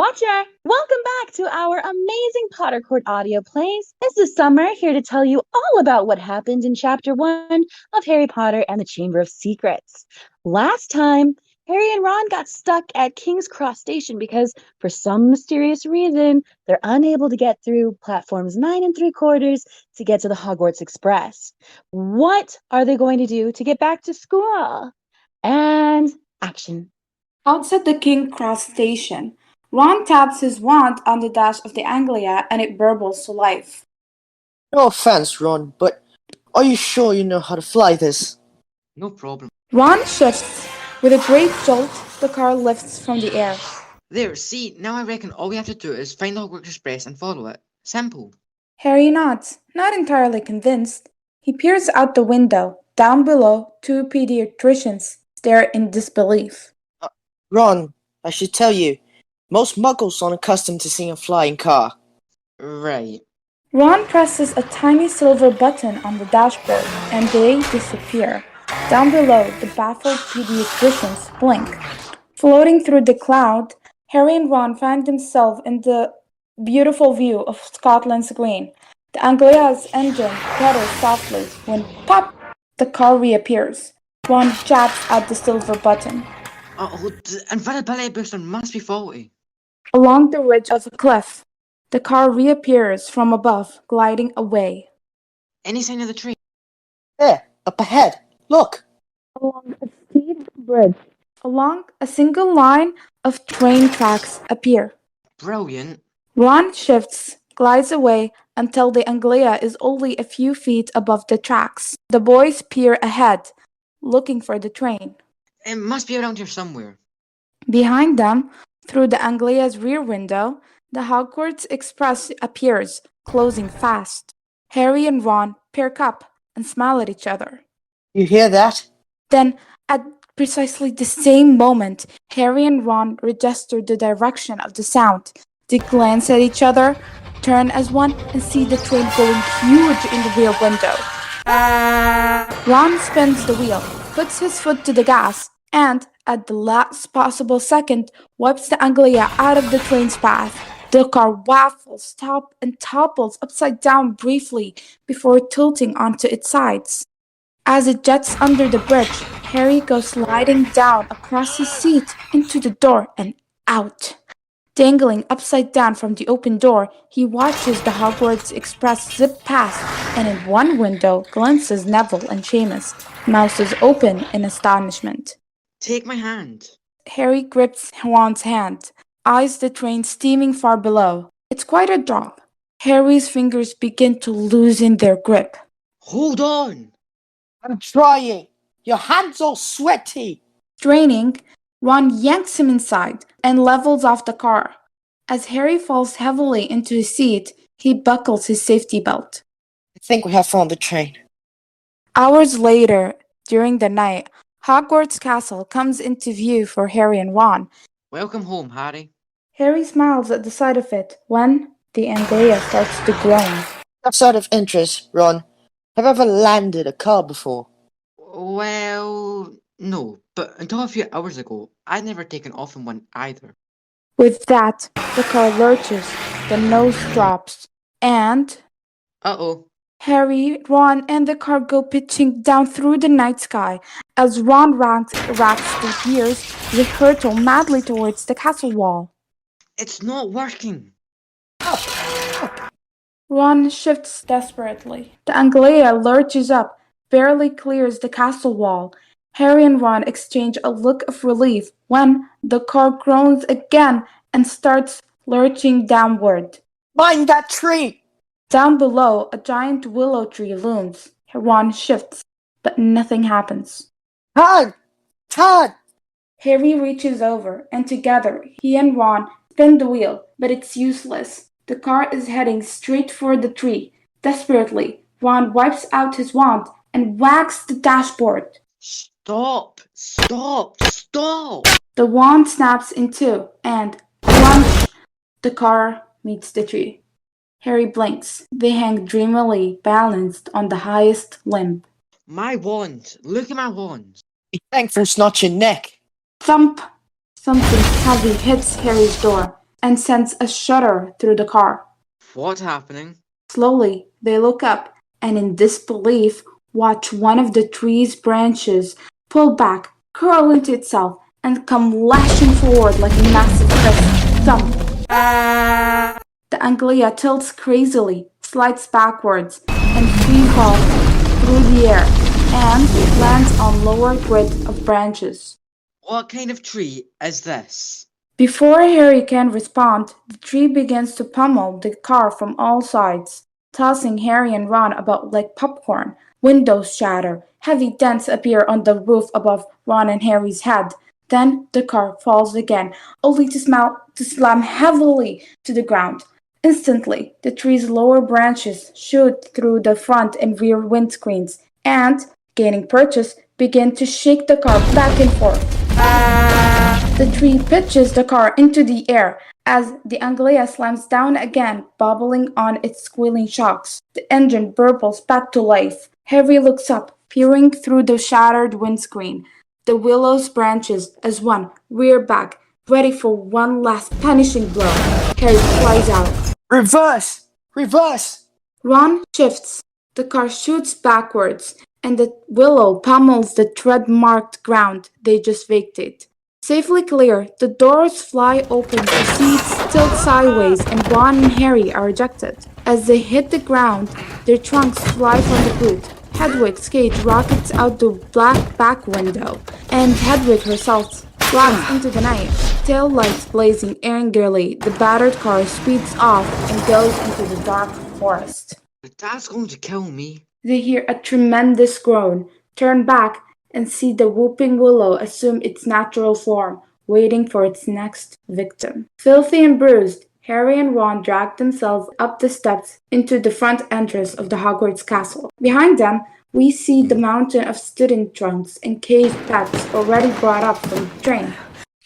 Watcher, welcome back to our amazing Potter Court audio plays. This is Summer here to tell you all about what happened in Chapter 1 of Harry Potter and the Chamber of Secrets. Last time, Harry and Ron got stuck at King's Cross Station because, for some mysterious reason, they're unable to get through platforms 9 3/4 to get to the Hogwarts Express. What are they going to do to get back to school? And action. Outside the King Cross station, Ron taps his wand on the dash of the Anglia and it burbles to life. No offense, Ron, but are you sure you know how to fly this? No problem. Ron shifts. With a great jolt, the car lifts from the air. There, see, now I reckon all we have to do is find the Hogwarts Express and follow it. Simple. Harry nods, not entirely convinced. He peers out the window. Down below, two pediatricians stare in disbelief. Ron, I should tell you, most muggles aren't accustomed to seeing a flying car. Right. Ron presses a tiny silver button on the dashboard, and they disappear. Down below, the baffled pediatricians blink. Floating through the cloud, Harry and Ron find themselves in the beautiful view of Scotland's Green. The Anglia's engine rattles softly when, pop, the car reappears. Ron jabs at the silver button. Oh, the invisibility booster must be faulty. Along the ridge of a cliff, the car reappears from above, gliding away. Any sign of the train? There, up ahead, look! Along a steep bridge, along a single line of train tracks appear. Brilliant. Ron shifts, glides away until the Anglia is only a few feet above the tracks. The boys peer ahead, looking for the train. It must be around here somewhere. Behind them, through the Anglia's rear window, the Hogwarts Express appears, closing fast. Harry and Ron perk up and smile at each other. You hear that? Then, at precisely the same moment, Harry and Ron register the direction of the sound. They glance at each other, turn as one, and see the train going huge in the rear window. Ron spins the wheel, puts his foot to the gas, and, at the last possible second, wipes the Anglia out of the train's path. The car waffles, and topples upside down briefly before tilting onto its sides. As it jets under the bridge, Harry goes sliding down across his seat into the door and out. Dangling upside down from the open door, he watches the Hogwarts Express zip past, and in one window glimpses Neville and Seamus, mouths open in astonishment. Take my hand. Harry grips Ron's hand, eyes the train steaming far below. It's quite a drop. Harry's fingers begin to loosen their grip. Hold on. I'm trying! Your hand's all sweaty! Straining, Ron yanks him inside and levels off the car. As Harry falls heavily into his seat, he buckles his safety belt. I think we have found the train. Hours later, during the night, Hogwarts Castle comes into view for Harry and Ron. Welcome home, Harry. Harry smiles at the sight of it when the Anglia starts to groan. Just out of interest, Ron, have you ever landed a car before? Well, no, but until a few hours ago, I'd never taken off in one either. With that, the car lurches, the nose drops, and Uh-oh. Harry, Ron, and the car go pitching down through the night sky. As Ron racks the gears, they hurtle madly towards the castle wall. It's not working. Ron shifts desperately. The Anglia lurches up, barely clears the castle wall. Harry and Ron exchange a look of relief when the car groans again and starts lurching downward. Mind that tree! Down below, a giant willow tree looms. Ron shifts, but nothing happens. Todd! Todd! Harry reaches over, and together, he and Ron spin the wheel, but it's useless. The car is heading straight for the tree. Desperately, Ron wipes out his wand and whacks the dashboard. Stop! Stop! Stop! The wand snaps in two, and crunch! The car meets the tree. Harry blinks. They hang dreamily, balanced on the highest limb. My wand! Look at my wand! Be thankful it's not your neck. Thump! Something heavy hits Harry's door. and sends a shudder through the car. What's happening? Slowly, they look up and in disbelief watch one of the tree's branches pull back, curl into itself, and come lashing forward like a massive fist. Thump! The Anglia tilts crazily, slides backwards, and free falls through the air and lands on lower grid of branches. What kind of tree is this? Before Harry can respond, the tree begins to pummel the car from all sides, tossing Harry and Ron about like popcorn. Windows shatter, heavy dents appear on the roof above Ron and Harry's head. Then the car falls again, only to slam heavily to the ground. Instantly, the tree's lower branches shoot through the front and rear windscreens and, gaining purchase, begin to shake the car back and forth. The tree pitches the car into the air as the Anglia slams down again, bobbling on its squealing shocks. The engine burbles back to life. Harry looks up, peering through the shattered windscreen. The willow's branches as one rear back, ready for one last punishing blow. Harry flies out. Reverse! Reverse! Ron shifts. The car shoots backwards, and the willow pummels the tread-marked ground they just vacated. Safely clear, the doors fly open, the seats tilt sideways, and Ron and Harry are ejected. As they hit the ground, their trunks fly from the boot. Hedwig's cage rockets out the black back window, and Hedwig herself flies into the night. Tail lights blazing angrily, the battered car speeds off and goes into the dark forest. That's going to kill me. They hear a tremendous groan, turn back, and see the whooping willow assume its natural form, waiting for its next victim. Filthy and bruised, Harry and Ron drag themselves up the steps into the front entrance of the Hogwarts castle. Behind them, we see the mountain of student trunks and cave pets already brought up from the train.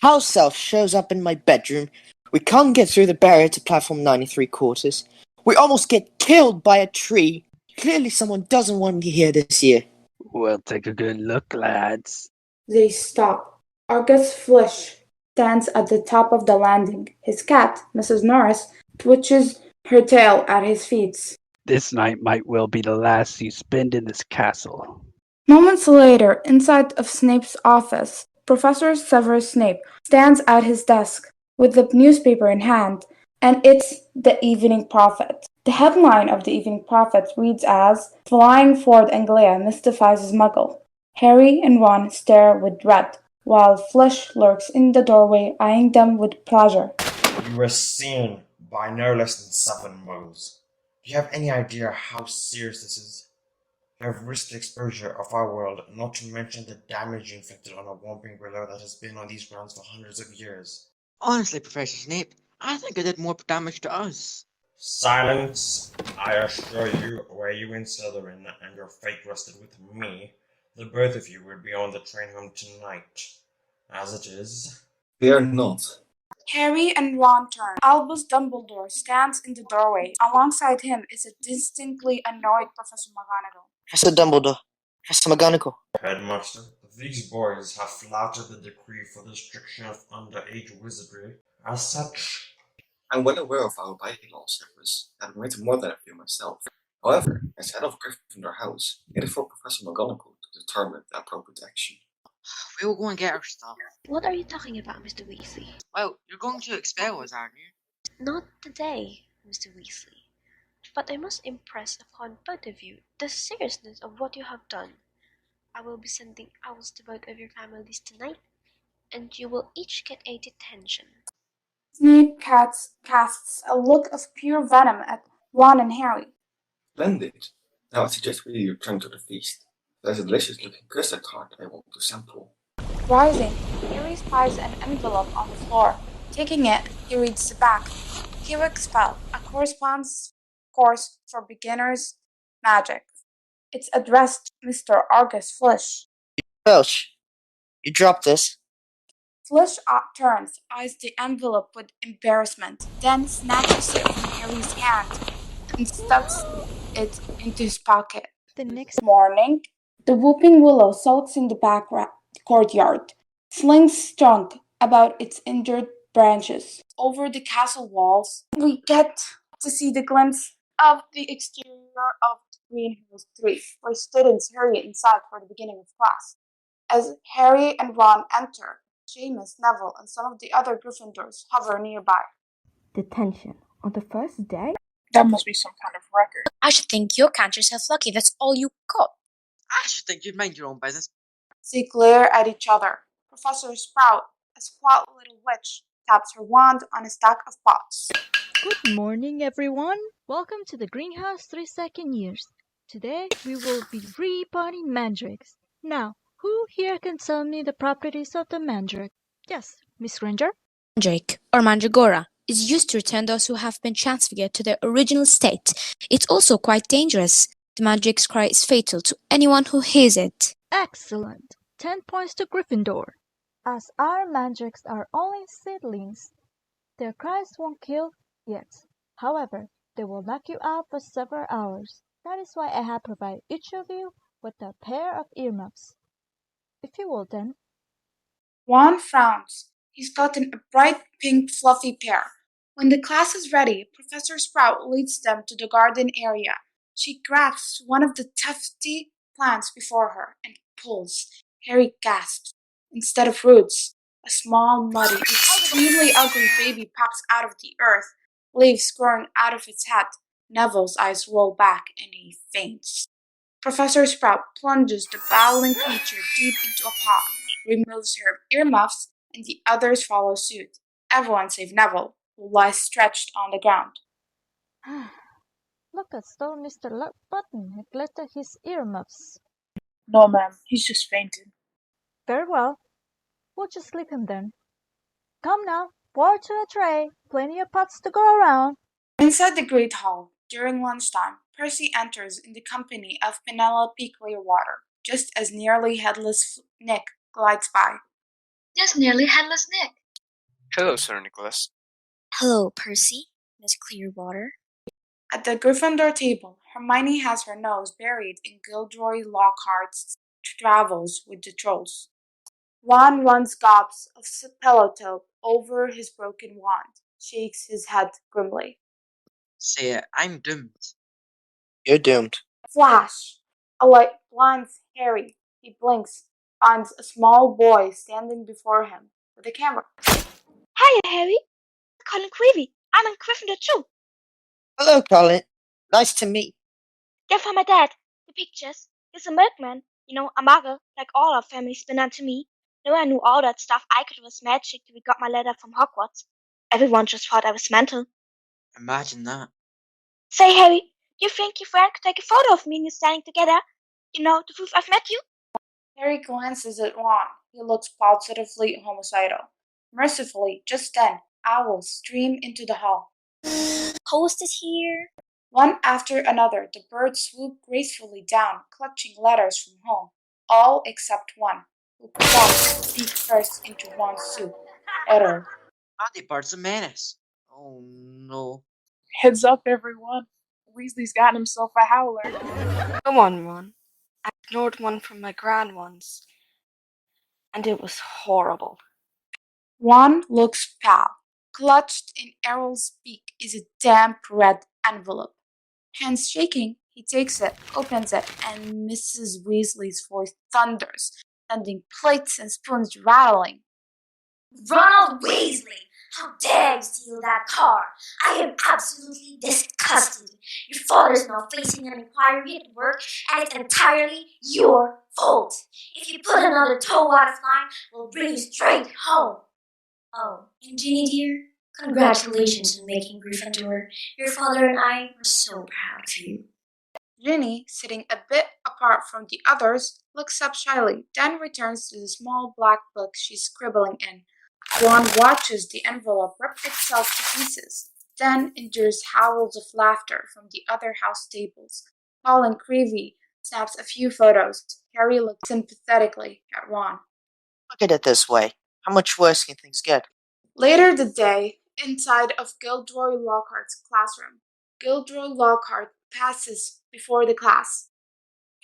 House elf shows up in my bedroom. We can't get through the barrier to platform 93 quarters. We almost get killed by a tree. Clearly someone doesn't want me here this year. We'll take a good look, lads. They stop. Argus Flish stands at the top of the landing. His cat, Mrs. Norris, twitches her tail at his feet. This night might well be the last you spend in this castle. Moments later, inside of Snape's office, Professor Severus Snape stands at his desk with the newspaper in hand, and it's the Evening Prophet. The headline of the Evening Prophet reads as Flying Ford Anglia Mystifies Muggle. Harry and Ron stare with dread, while Flish lurks in the doorway, eyeing them with pleasure. You were seen by no less than 7 muggles. Do you have any idea how serious this is? You have risked the exposure of our world, not to mention the damage inflicted on a whomping willow that has been on these grounds for hundreds of years. Honestly, Professor Snape, I think it did more damage to us. Silence! I assure you, were you in Slytherin and your fate rested with me, the both of you would be on the train home tonight. As it is... Fear not. Harry and Ron turn. Albus Dumbledore stands in the doorway. Alongside him is a distinctly annoyed Professor McGonagall. Professor Dumbledore. Professor McGonagall. Headmaster, these boys have flouted the decree for the restriction of underage wizardry. As such... I'm well aware of our binding laws, Severus. I've read more than a few myself. However, as head of Gryffindor House, it is for Professor McGonagall to determine the appropriate action. We will go and get our stuff. What are you talking about, Mr. Weasley? Well, you're going to expel us, aren't you? Not today, Mr. Weasley. But I must impress upon both of you the seriousness of what you have done. I will be sending owls to both of your families tonight, and you will each get a detention. Snape casts a look of pure venom at Ron and Harry. Splendid. Now I suggest we return to the feast. There's a delicious looking custard tart I want to sample. Rising, Harry spies an envelope on the floor. Taking it, he reads the back. Keurig spell, a correspondence course for beginners magic. It's addressed to Mr. Argus Flish. Welch, you dropped this. Flish turns, eyes the envelope with embarrassment, then snatches it from Harry's hand and stuffs it into his pocket. The next Morning, the whooping willow sulks in the back courtyard, slings trunk about its injured branches. Over the castle walls, we get to see the glimpse of the exterior of Greenhouse 3, where students hurry inside for the beginning of class. As Harry and Ron enter, Seamus, Neville, and some of the other Gryffindors hover nearby. Detention on the first day? That must be some kind of record. I should think you'll count yourself lucky that's all you got. I should think you'd mind your own business. They glare at each other. Professor Sprout, a squat little witch, taps her wand on a stack of pots. Good morning, everyone. Welcome to the Greenhouse 3 second years. Today, we will be repotting mandrakes. Now, who here can tell me the properties of the mandrake? Yes, Miss Granger? Mandrake, or mandragora, is used to return those who have been transfigured to their original state. It's also quite dangerous. The mandrake's cry is fatal to anyone who hears it. Excellent. 10 points to Gryffindor. As our mandrakes are only seedlings, their cries won't kill yet. However, they will knock you out for several hours. That is why I have provided each of you with a pair of earmuffs. If you will then. Ron frowns. He's gotten a bright pink fluffy pair. When the class is ready, Professor Sprout leads them to the garden area. She grabs one of the tufty plants before her and pulls. Harry gasps. Instead of roots, a small, muddy, extremely ugly baby pops out of the earth, leaves growing out of its head. Neville's eyes roll back and he faints. Professor Sprout plunges the battling creature deep into a pot, removes her earmuffs, and the others follow suit. Everyone save Neville, who lies stretched on the ground. Look as though Mr. Luckbutton neglected his earmuffs. No, ma'am, he's just fainted. Very well. We'll just leave him then. Come now, pour to a tray. Plenty of pots to go around. Inside the great hall, during lunchtime, Percy enters in the company of Penelope Clearwater, just as nearly headless Nick glides by. Just nearly headless Nick. Hello, Sir Nicholas. Hello, Percy, Miss Clearwater. At the Gryffindor table, Hermione has her nose buried in Gilderoy Lockhart's travels with the trolls. Ron runs gobs of pillow over his broken wand, shakes his head grimly. Say it, I'm doomed. You're doomed. Flash! A light blinds Harry. He blinks, finds a small boy standing before him with a camera. Hiya, Harry. I'm Colin Creevy. I'm in Gryffindor too. Hello, Colin. Nice to meet. They're from my dad. The pictures. He's a milkman. You know, a muggle, like all our family's been unto me. No one knew all that stuff I could was magic till we got my letter from Hogwarts. Everyone just thought I was mental. Imagine that. Say, Harry, do you think your friend could take a photo of me and you standing together? You know, to prove I've met you? Harry glances at Ron. He looks positively homicidal. Mercifully, just then, owls stream into the hall. Post is here. One after another, the birds swoop gracefully down, clutching letters from home, all except one, who plops beak first into Ron's soup. Error. Naughty bird's a menace. Oh no. Heads up, everyone. Weasley's got himself a howler. Come on, Ron. I ignored one from my gran once, and it was horrible. Ron looks pale. Clutched in Errol's beak is a damp red envelope. Hands shaking, he takes it, opens it, and Mrs. Weasley's voice thunders, sending plates and spoons rattling. Ronald Weasley! How dare you steal that car? I am absolutely disgusted. Your father's now facing an inquiry at work, and it's entirely your fault. If you put another toe out of line, we'll bring you straight home. Oh, and Ginny dear, congratulations on making Gryffindor. Your father and I were so proud of you. Ginny, sitting a bit apart from the others, looks up shyly, then returns to the small black book she's scribbling in. Ron watches the envelope rip itself to pieces, then endures howls of laughter from the other house tables. Colin Creevy snaps a few photos. Harry looks sympathetically at Ron. Look at it this way. How much worse can things get? Later the day, inside of Gilderoy Lockhart's classroom, Gilderoy Lockhart passes before the class.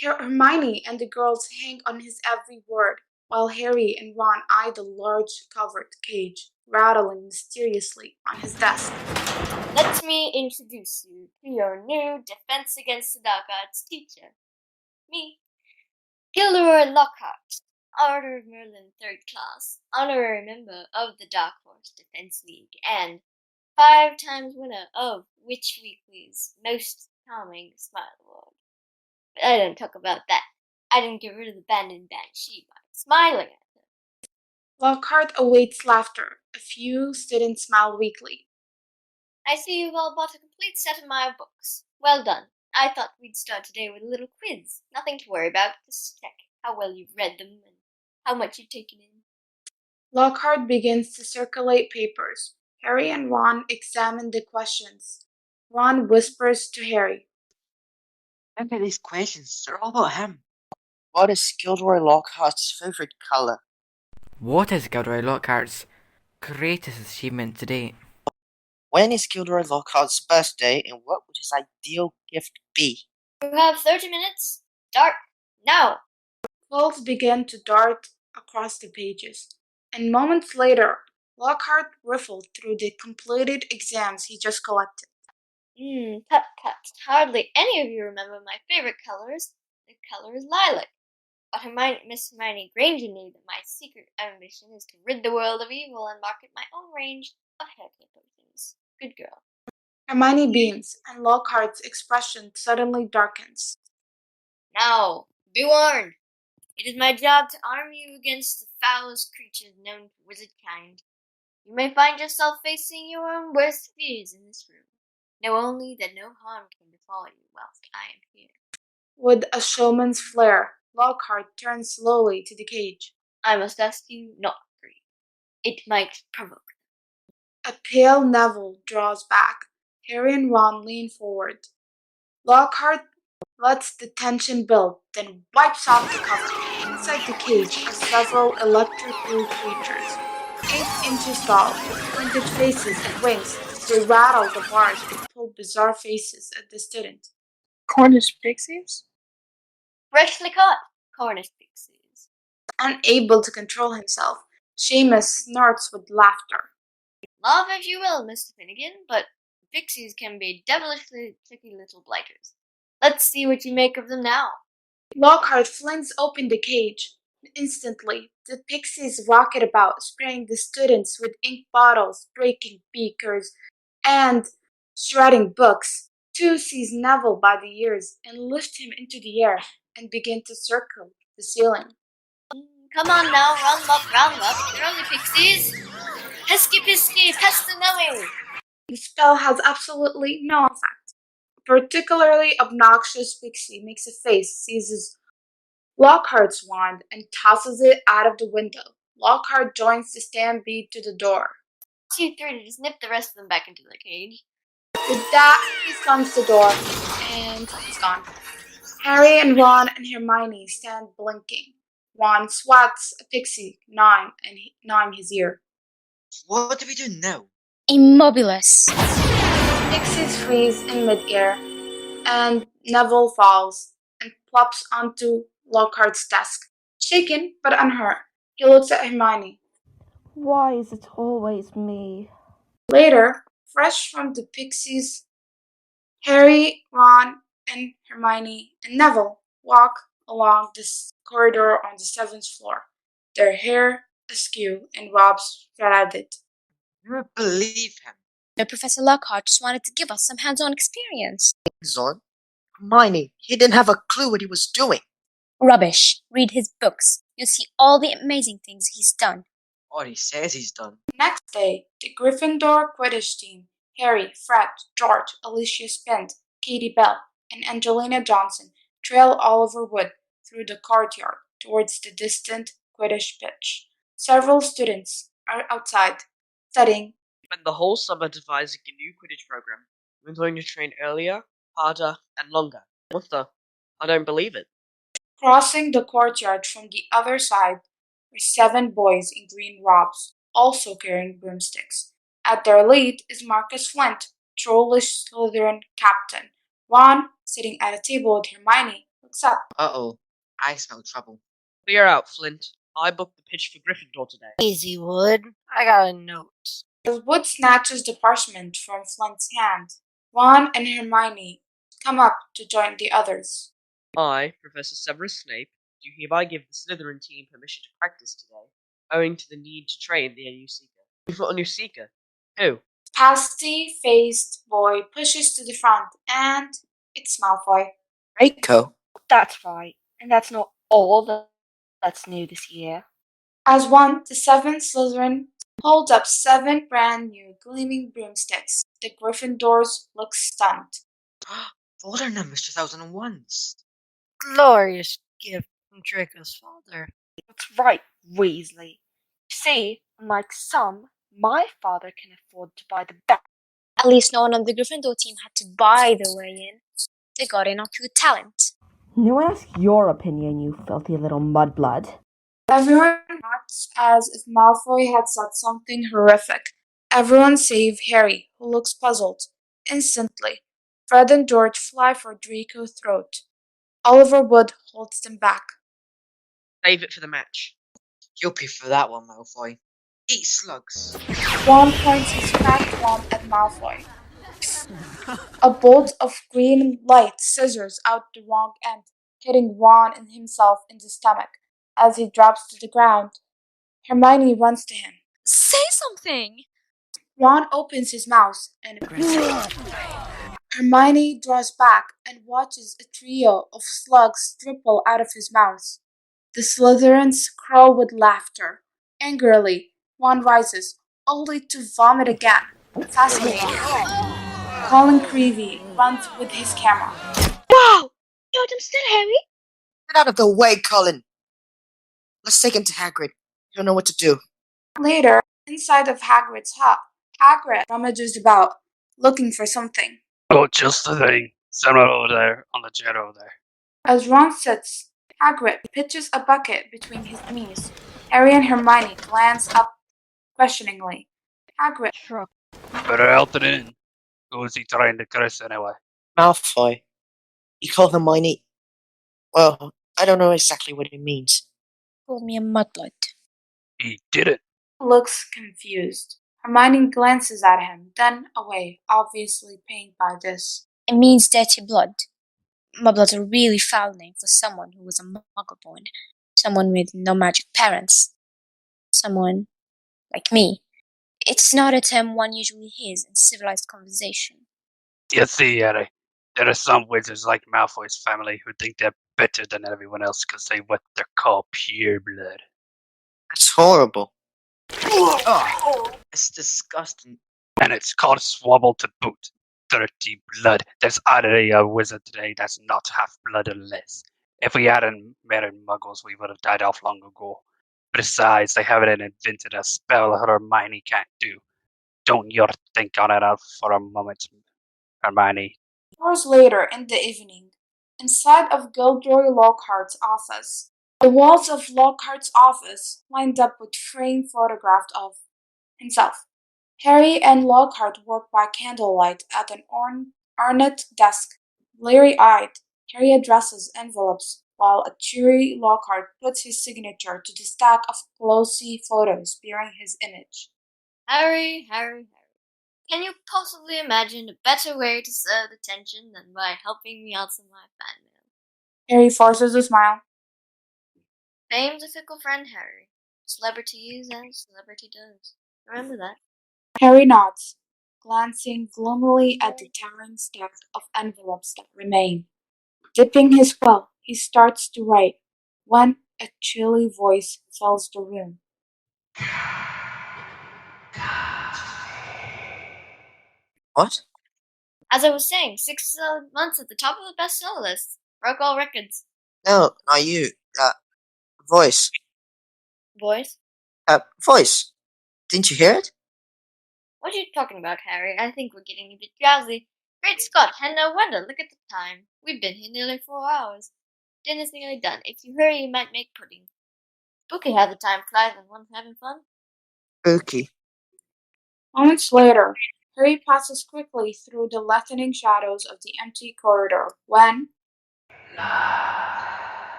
Hermione and the girls hang on his every word. while Harry and Ron eyed the large covered cage rattling mysteriously on his desk. Let me introduce you to your new Defense Against the Dark Arts teacher. Me, Gilderoy Lockhart, Order of Merlin 3rd Class, honorary member of the Dark Horse Defense League, and 5 times winner of Witch Weekly's Most Charming Smile Award. But I don't talk about that. I didn't get rid of the abandoned banshee by smiling at her. Lockhart awaits laughter. A few students smile weakly. I see you've all bought a complete set of my books. Well done. I thought we'd start today with a little quiz. Nothing to worry about. Just check how well you've read them and how much you've taken in. Lockhart begins to circulate papers. Harry and Ron examine the questions. Ron whispers to Harry, Look at these questions. They're all about him. What is Gilderoy Lockhart's favorite color? What is Gilderoy Lockhart's greatest achievement to date? When is Gilderoy Lockhart's birthday, and what would his ideal gift be? You have 30 minutes. Start now. Quills begin to dart across the pages, and moments later, Lockhart riffled through the completed exams he just collected. Tut tut. Hardly any of you remember my favorite colors. The color is lilac. But Miss Hermione Granger knew that my secret ambition is to rid the world of evil and market my own range of haircare potions. Good girl. Hermione beams, and Lockhart's expression suddenly darkens. Now, be warned. It is my job to arm you against the foulest creatures known to wizard kind. You may find yourself facing your own worst fears in this room. Know only that no harm can befall you whilst I am here. With a showman's flair, Lockhart turns slowly to the cage. I must ask you not to breathe. It might provoke them. A pale Neville draws back. Harry and Ron lean forward. Lockhart lets the tension build, then wipes off the cover. Inside the cage are several electric blue creatures, 8 inches tall, with pointed faces and wings. They rattle the bars and pull bizarre faces at the student. Cornish pixies? Freshly caught Cornish pixies. Unable to control himself, Seamus snorts with laughter. Laugh if you will, Mr. Finnegan, but pixies can be devilishly tricky little blighters. Let's see what you make of them now. Lockhart flings open the cage. Instantly, the pixies rocket about, spraying the students with ink bottles, breaking beakers, and shredding books. 2 seize Neville by the ears and lift him into the air and begin to circle the ceiling. Come on now, round up, they're only pixies. Pesky pisky, pestinelli. The spell has absolutely no effect. A particularly obnoxious pixie makes a face, seizes Lockhart's wand, and tosses it out of the window. Lockhart joins the stampede to the door. 2, 3 to just nip the rest of them back into their cage. With that, he slams the door, and he's gone. Harry and Ron and Hermione stand blinking. Ron swats a pixie, gnawing his ear. What do we do now? Immobilis. Pixies freeze in midair, and Neville falls and plops onto Lockhart's desk. Shaken but unhurt, he looks at Hermione. Why is it always me? Later, fresh from the pixies, Harry, Ron, and Hermione and Neville walk along this corridor on the 7th floor, their hair askew and robes shredded. You won't believe him. No, Professor Lockhart just wanted to give us some hands-on experience. Hands-on? Hermione, he didn't have a clue what he was doing. Rubbish. Read his books. You'll see all the amazing things he's done. Or he says he's done. Next day, the Gryffindor Quidditch team, Harry, Fred, George, Alicia Spence, Katie Bell, and Angelina Johnson, trail Oliver Wood through the courtyard towards the distant Quidditch pitch. Several students are outside, studying. Spent the whole summer devising a new Quidditch program. We're going to train earlier, harder, and longer. What the? I don't believe it. Crossing the courtyard from the other side were 7 boys in green robes, also carrying broomsticks. At their lead is Marcus Flint, trollish Slytherin captain. Ron, sitting at a table with Hermione, looks up. Uh-oh. I smell trouble. Clear out, Flint. I booked the pitch for Gryffindor today. Easy, Wood. I got a note. As Wood snatches the parchment from Flint's hand, Ron and Hermione come up to join the others. I, Professor Severus Snape, do hereby give the Slytherin team permission to practice today, owing to the need to train the new Seeker. We've got a new Seeker. Who? Pasty-faced boy pushes to the front, and it's Malfoy. Draco? That's right. And that's not all that's new this year. As one, the seventh Slytherin holds up 7 brand new gleaming broomsticks. The Gryffindors look stunned. Father numbers 2001s. Glorious gift from Draco's father. That's right, Weasley. You see, unlike some, my father can afford to buy the best. At least no one on the Gryffindor team had to buy their way in. They got in on pure talent. No one asked your opinion, you filthy little mudblood. Everyone acts as if Malfoy had said something horrific. Everyone save Harry, who looks puzzled. Instantly, Fred and George fly for Draco's throat. Oliver Wood holds them back. Save it for the match. You'll pay for that one, Malfoy. Eat slugs. Ron points his cracked wand at Malfoy. A bolt of green light scissors out the wrong end, hitting Ron and himself in the stomach. As he drops to the ground, Hermione runs to him. Say something! Ron opens his mouth and Hermione draws back and watches a trio of slugs dribble out of his mouth. The Slytherins crow with laughter. Angrily, Ron rises, only to vomit again. Fascinated. Colin Creevy runs with his camera. Wow! You hold him still, Harry? Get out of the way, Colin! Let's take him to Hagrid. I don't know what to do. Later, inside of Hagrid's hut, Hagrid rummages about, looking for something. Oh, just the thing. Somewhere over there, on the chair over there. As Ron sits, Hagrid pitches a bucket between his knees. Harry and Hermione glance up questioningly. Hagrid shrugged. Better out it in. Who's he trying to curse anyway? Malfoy. He called Hermione... Well, I don't know exactly what he means. Called me a mudblood. He did it. looks confused. Hermione glances at him, then away, obviously pained by this. It means dirty blood. Mudblood's a really foul name for someone who was a muggle born. Someone with no magic parents. Someone like me. It's not a term one usually hears in civilized conversation. You see, Harry, there are some wizards like Malfoy's family who think they're better than everyone else because they what they're called pure blood. That's horrible. Oh, it's disgusting. And it's called swabble to boot. Dirty blood. There's hardly a wizard today that's not half blood or less. If we hadn't married muggles, we would have died off long ago. Besides, they haven't invented a spell Hermione can't do. Don't you think on it out for a moment, Hermione. Hours later in the evening, inside of Gilderoy Lockhart's office, the walls of Lockhart's office lined up with framed photographs of himself. Harry and Lockhart work by candlelight at an ornate desk. Bleary-eyed, Harry addresses envelopes while a cheery Lockhart puts his signature to the stack of glossy photos bearing his image. Harry. Can you possibly imagine a better way to serve the tension than by helping me answer my fan mail? Harry forces a smile. Fame's a fickle friend, Harry. Celebrity is as celebrity does. Remember that. Harry nods, glancing gloomily at the towering stack of envelopes that remain. Dipping his quill, he starts to write, when a chilly voice fills the room. What? As I was saying, 6 solid months at the top of the bestseller list. Broke all records. No, not you. Voice. Boys? Voice. Didn't you hear it? What are you talking about, Harry? I think we're getting a bit drowsy. Great Scott, and no wonder. Look at the time. We've been here nearly 4 hours. Dinner's nearly done. If you hurry, you might make pudding. Spooky how the time flies when one's having fun. Spooky. Moments later, Harry passes quickly through the lengthening shadows of the empty corridor when...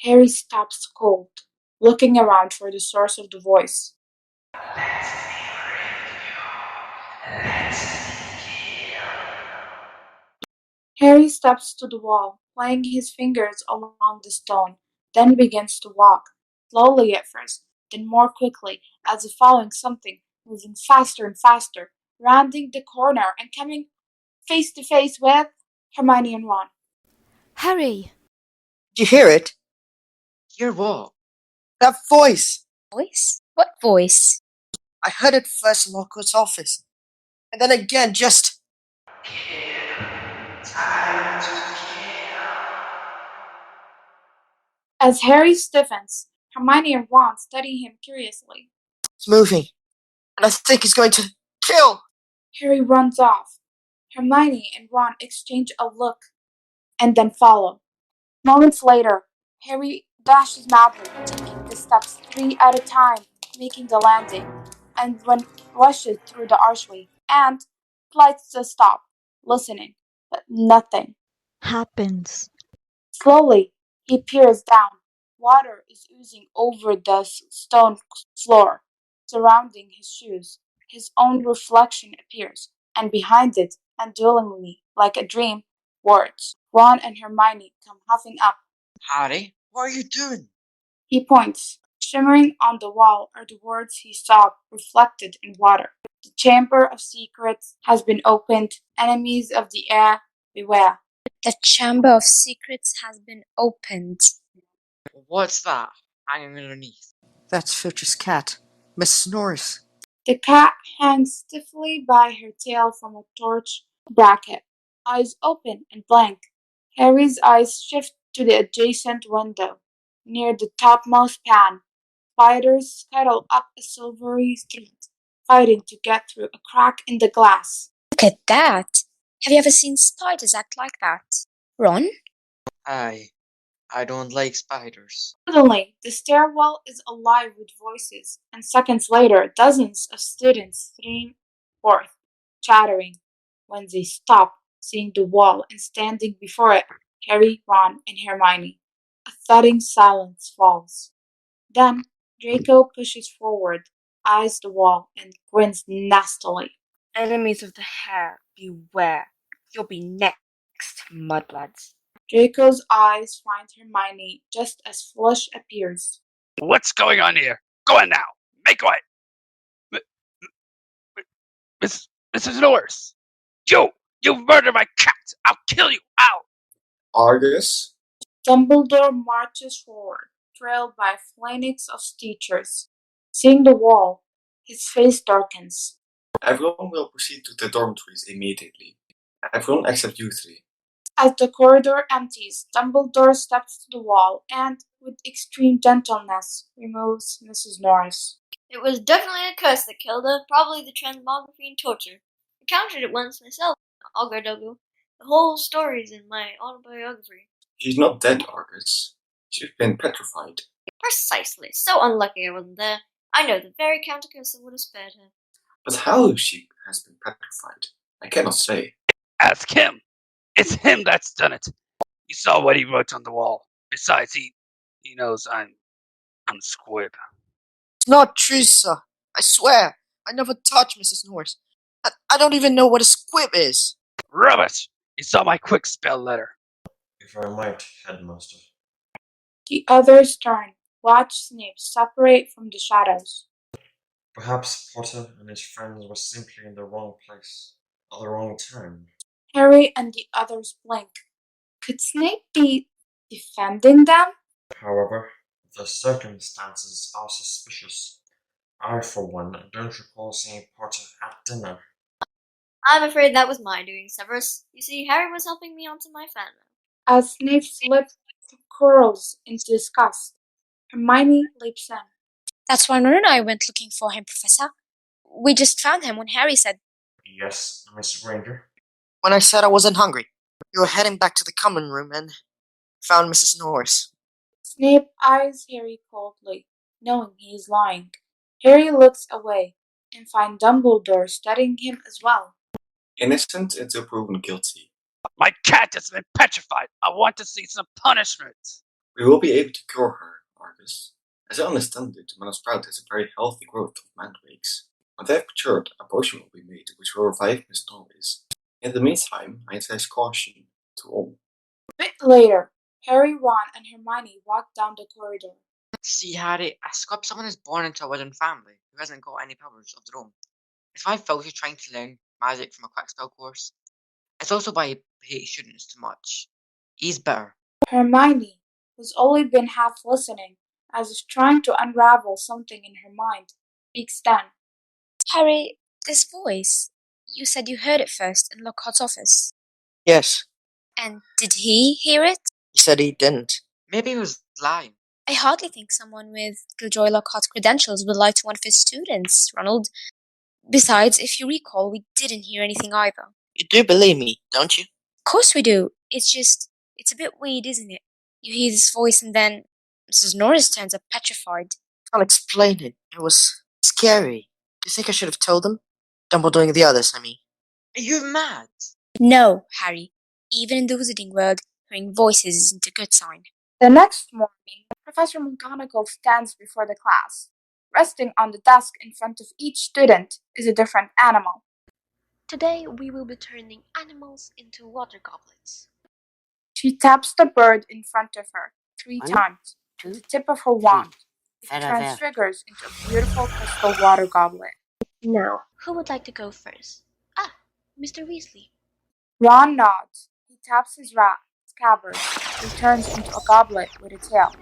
Harry stops cold, looking around for the source of the voice. Harry steps to the wall, playing his fingers along the stone, then begins to walk, slowly at first, then more quickly, as if following something, moving faster and faster, rounding the corner and coming face to face with Hermione and Ron. Harry! Did you hear it? Hear what? That voice! Voice? What voice? I heard it first in Lockhart's office, and then again just... As Harry stiffens, Hermione and Ron study him curiously. It's moving, and I think it's going to kill! Harry runs off. Hermione and Ron exchange a look and then follow. Moments later, Harry dashes madly, taking the steps 3 at a time, making the landing, and rushes through the archway and flights to stop, listening, but nothing happens. Slowly, he peers down. Water is oozing over the stone floor, surrounding his shoes. His own reflection appears, and behind it, undulatingly, like a dream, words. Ron and Hermione come huffing up. Harry, what are you doing? He points. Shimmering on the wall are the words he saw reflected in water. The Chamber of Secrets has been opened. Enemies of the air, beware. The Chamber of Secrets has been opened. What's that hanging underneath? That's Filch's cat, Mrs. Norris. The cat hangs stiffly by her tail from a torch bracket, eyes open and blank. Harry's eyes shift to the adjacent window. Near the topmost pan, spiders scuttle up a silvery street, fighting to get through a crack in the glass. Look at that! Have you ever seen spiders act like that? Ron? I don't like spiders. Suddenly, the stairwell is alive with voices, and seconds later, dozens of students stream forth, chattering. When they stop, seeing the wall and standing before it, Harry, Ron, and Hermione. A thudding silence falls. Then, Draco pushes forward, eyes the wall, and grins nastily. Enemies of the hair, beware. You'll be next, mudbloods. Draco's eyes find Hermione just as Flush appears. What's going on here? Go on now. Make way. Mrs. Norris. You murdered my cat. I'll kill you. Ow. Argus? Dumbledore marches forward, trailed by a phalanx of teachers. Seeing the wall, his face darkens. Everyone will proceed to the dormitories immediately. Everyone except you three. As the corridor empties, Dumbledore steps to the wall and, with extreme gentleness, removes Mrs. Norris. It was definitely a curse that killed her, probably the transmography and torture. I encountered it once myself, Ogredogu. The whole story's in my autobiography. She's not dead, Argus. She's been petrified. Precisely. So unlucky I wasn't there. I know the very counter curse that would have spared her. But how she has been petrified, I cannot say. Ask him. It's him that's done it. You saw what he wrote on the wall. Besides, he knows I'm Squib. It's not true, sir. I swear. I never touched Mrs. Norris. I don't even know what a squib is. Rubbish! You saw my quick spell letter. If I might, Headmaster. The others turn, watch Snape separate from the shadows. Perhaps Potter and his friends were simply in the wrong place at the wrong time. Harry and the others blink. Could Snape be defending them? However, the circumstances are suspicious. I, for one, don't recall seeing Potter at dinner. I'm afraid that was my doing, Severus. You see, Harry was helping me onto my fan mail. As Snape's lip curls in disgust, Hermione leaps in. That's why Ron and I went looking for him, Professor. We just found him when Harry said... Yes, Miss Granger? When I said I wasn't hungry, you were heading back to the common room and found Mrs. Norris. Snape eyes Harry coldly, knowing he is lying. Harry looks away and finds Dumbledore studying him as well. Innocent until proven guilty. My cat has been petrified. I want to see some punishment. We will be able to cure her, Argus. As I understand it, Manosprout has a very healthy growth of mandrakes. When they have matured, a potion will be made which will revive Miss Norris. In the meantime, I advise caution to all. A bit later, Harry, Ron, and Hermione walked down the corridor. See, Harry, I hope someone is born into a wooden family who hasn't got any powers of their own. It's my fault you're trying to learn magic from a quick spell course. It's also why I hate students too much. He's better. Hermione, who's only been half listening, as if trying to unravel something in her mind, speaks then. Harry, this voice. You said you heard it first in Lockhart's office. Yes, And did he hear it? he said he didn't. Maybe he was lying. I hardly think someone with Gilderoy Lockhart's credentials would lie to one of his students, Ronald. Besides, if you recall, we didn't hear anything either. You do believe me, don't you? Of course we do. It's a bit weird, isn't it? You hear this voice and then Mrs. Norris turns up petrified. I'll explain it. It was scary. Do you think I should have told them? Dumbledore and the others, I mean. Are you mad? No, Harry. Even in the wizarding world, hearing voices isn't a good sign. The next morning, Professor McGonagall stands before the class. Resting on the desk in front of each student is a different animal. Today we will be turning animals into water goblets. She taps the bird in front of her 3 times with the tip of her wand. It transfigures into a beautiful crystal water goblet. Now, who would like to go first? Ah, Mr. Weasley. Ron nods. He taps his rat scabbard. It turns into a goblet with a tail.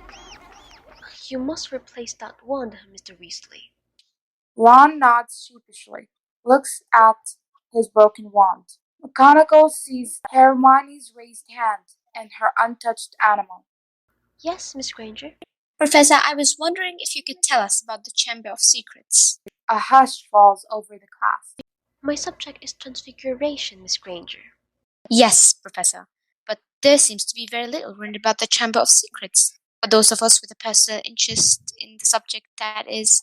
You must replace that wand, Mr. Weasley. Ron nods sheepishly, looks at his broken wand. McGonagall sees Hermione's raised hand and her untouched animal. Yes, Miss Granger? Professor, I was wondering if you could tell us about the Chamber of Secrets. A hush falls over the class. My subject is transfiguration, Miss Granger. Yes, Professor, but there seems to be very little written about the Chamber of Secrets. For those of us with a personal interest in the subject, that is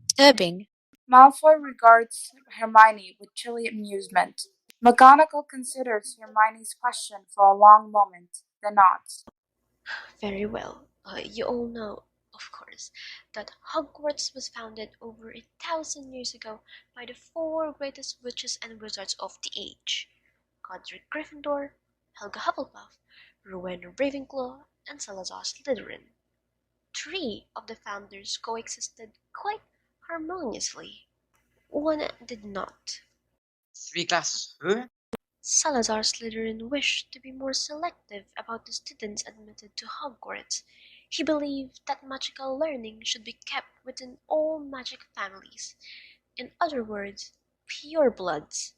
disturbing. Malfoy regards Hermione with chilly amusement. McGonagall considers Hermione's question for a long moment, then nods. Very well. You all know, of course, that Hogwarts was founded over 1,000 years ago by the 4 greatest witches and wizards of the age: Godric Gryffindor, Helga Hufflepuff, Rowena Ravenclaw, and Salazar Slytherin. 3 of the founders coexisted quite harmoniously. One did not. 3 classes who? Salazar Slytherin wished to be more selective about the students admitted to Hogwarts. He believed that magical learning should be kept within all magic families. In other words, purebloods.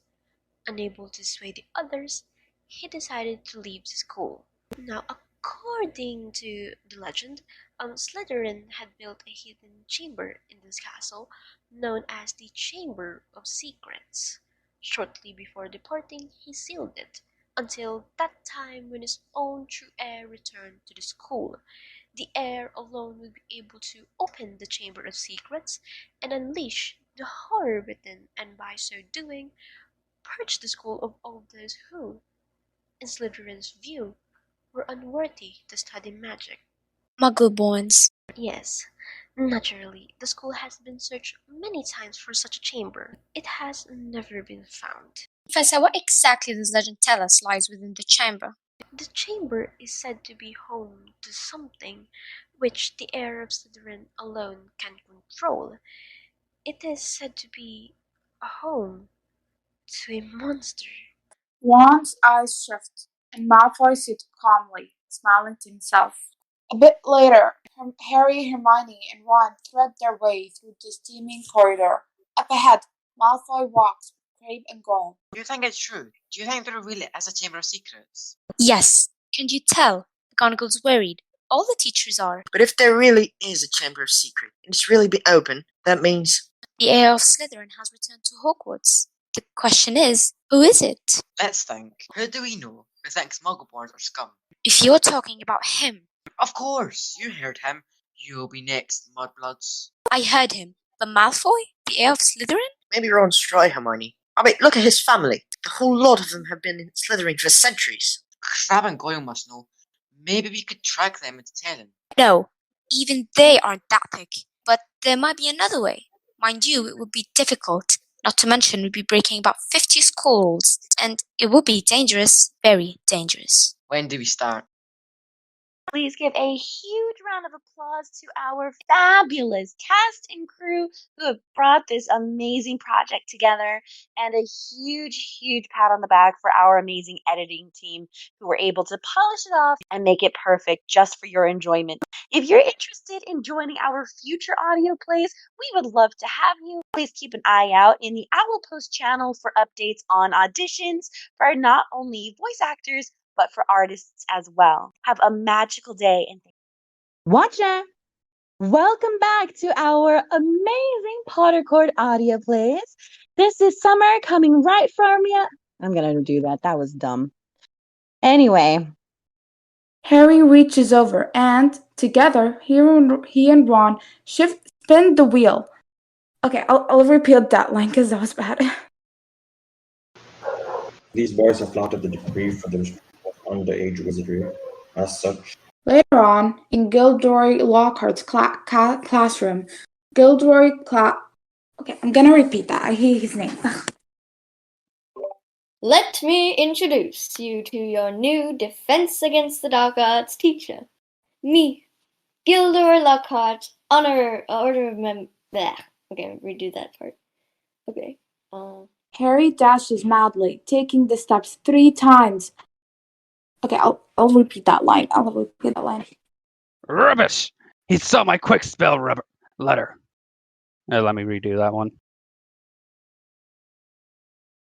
Unable to sway the others, he decided to leave the school. Now, according to the legend, Slytherin had built a hidden chamber in this castle known as the Chamber of Secrets. Shortly before departing, he sealed it, until that time when his own true heir returned to the school. The heir alone would be able to open the Chamber of Secrets and unleash the horror within, and by so doing, purge the school of all those who, in Slytherin's view, were unworthy to study magic. Muggleborns. Yes, naturally, the school has been searched many times for such a chamber. It has never been found. Professor, what exactly does legend tell us lies within the chamber? The chamber is said to be home to something which the heir of Slytherin alone can control. It is said to be a home to a monster. Ron's eyes shift, and Malfoy sits calmly, smiling to himself. A bit later, Harry, Hermione, and Ron thread their way through the steaming corridor. Up ahead, Malfoy walks with Crabbe and Goyle. Do you think it's true? Do you think there really is a Chamber of Secrets? Yes. Can you tell? McGonagall's worried. All the teachers are. But if there really is a Chamber of Secret, and it's really been open, that means... The heir of Slytherin has returned to Hogwarts. The question is, who is it? Let's think. Who do we know who thinks Muggleborns are scum? If you're talking about him... Of course, you heard him. You'll be next, Mudbloods. I heard him. But Malfoy? The heir of Slytherin? Maybe Ron's try, Hermione. I mean, look at his family. The whole lot of them have been in Slytherin for centuries. Crabbe and Goyle must know. Maybe we could track them into Talon. No, even they aren't that thick. But there might be another way. Mind you, it would be difficult. Not to mention, we'd be breaking about 50 skulls. And it would be dangerous. Very dangerous. When do we start? Please give a huge round of applause to our fabulous cast and crew who have brought this amazing project together, and a huge, huge pat on the back for our amazing editing team who were able to polish it off and make it perfect just for your enjoyment. If you're interested in joining our future audio plays, we would love to have you. Please keep an eye out in the Owl Post channel for updates on auditions for not only voice actors, but for artists as well. Have a magical day and Watcha! Welcome back to our amazing Potter Court audio plays. This is Summer coming right from you. I'm gonna do that. That was dumb. Anyway. Harry reaches over and, together, he and Ron spin the wheel. Okay, I'll repeat that line because that was bad. These boys have plotted the decree for the restriction of underage wizardry. As such, Later on, in Gilderoy Lockhart's classroom, Okay, I'm gonna repeat that. I hate his name. Let me introduce you to your new Defense Against the Dark Arts teacher. Me, Gilderoy Lockhart, Order of Okay, redo that part. Okay. Harry dashes madly, taking the steps 3 times. Okay, I'll repeat that line. Rubbish! He saw my quick spell letter. Let me redo that one.